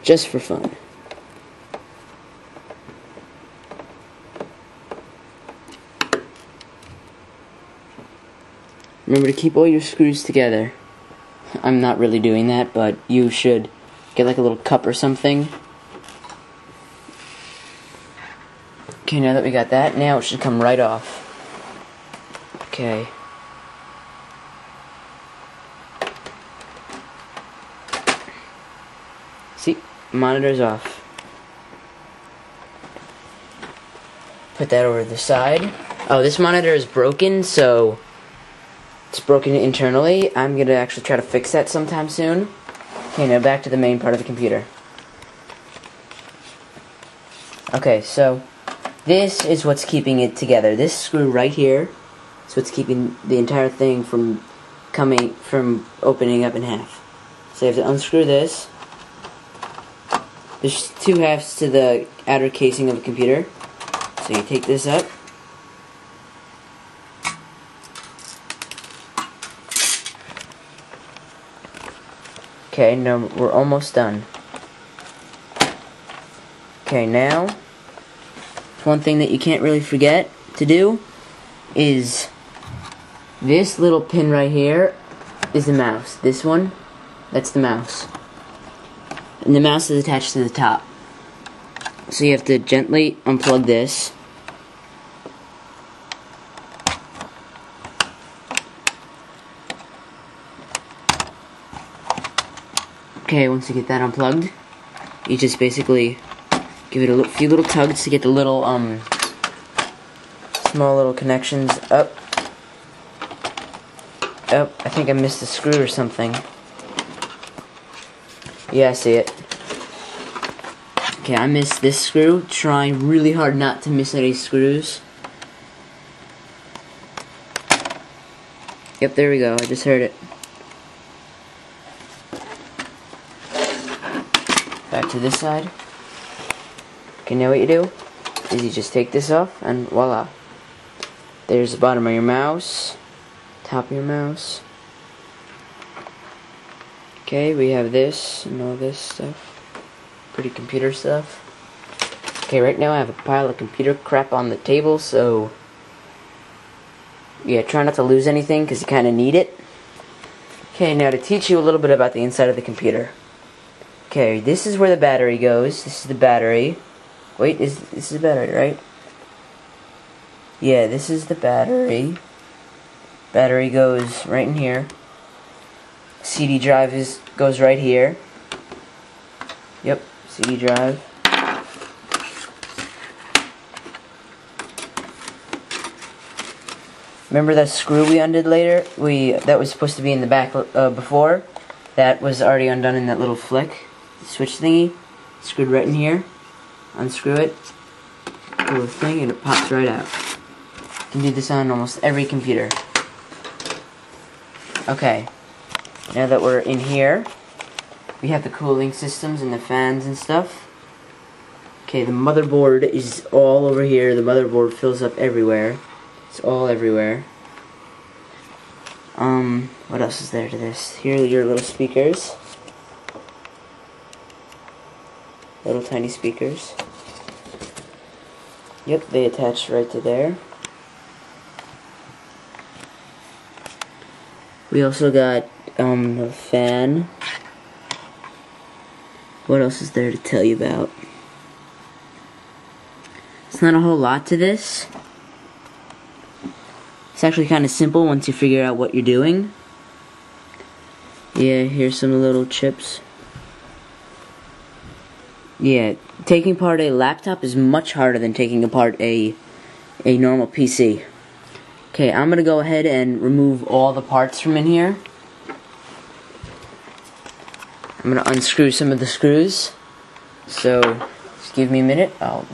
just for fun. Remember to keep all your screws together. I'm not really doing that, but you should get like a little cup or something. Okay, now that we got that, now it should come right off. Okay. See, monitor's off. Put that over to the side. Oh, this monitor is broken, so it's broken internally. I'm gonna actually try to fix that sometime soon. Okay, now back to the main part of the computer. Okay, so this is what's keeping it together. This screw right here is what's keeping the entire thing from opening up in half. So you have to unscrew this. There's two halves to the outer casing of a computer. So you take this up. Okay, now we're almost done. Okay, now, one thing that you can't really forget to do is this little pin right here is the mouse. This one, that's the mouse. And the mouse is attached to the top. So you have to gently unplug this. Okay, once you get that unplugged, you just basically give it a few little tugs to get the little, small little connections up. Oh, I think I missed a screw or something. Yeah, I see it. Okay, I missed this screw. Trying really hard not to miss any screws. Yep, there we go. I just heard it. Back to this side. Okay, now what you do is you just take this off and voila. There's the bottom of your mouse, top of your mouse. Okay, we have this and all this stuff. Pretty computer stuff. Okay, right now I have a pile of computer crap on the table, so yeah, try not to lose anything because you kind of need it. Okay, now to teach you a little bit about the inside of the computer. Okay, this is where the battery goes. This is the battery. Wait, this is the battery, right? Yeah, this is the battery. Battery goes right in here. CD drive goes right here. Yep, CD drive. Remember that screw we undid later? That was supposed to be in the back before. That was already undone in that little flick. Switch thingy. Screwed right in here. Unscrew it. Pull the thing and it pops right out. You can do this on almost every computer. Okay. Now that we're in here, we have the cooling systems and the fans and stuff. Okay, the motherboard is all over here. The motherboard fills up everywhere. It's all everywhere. What else is there to this? Here are your little speakers. Little tiny speakers. Yep, they attach right to there. We also got a fan. What else is there to tell you about? It's not a whole lot to this. It's actually kind of simple once you figure out what you're doing. Yeah, here's some little chips. Yeah, taking apart a laptop is much harder than taking apart a normal PC. Okay, I'm gonna go ahead and remove all the parts from in here. I'm gonna unscrew some of the screws. So, just give me a minute. I'll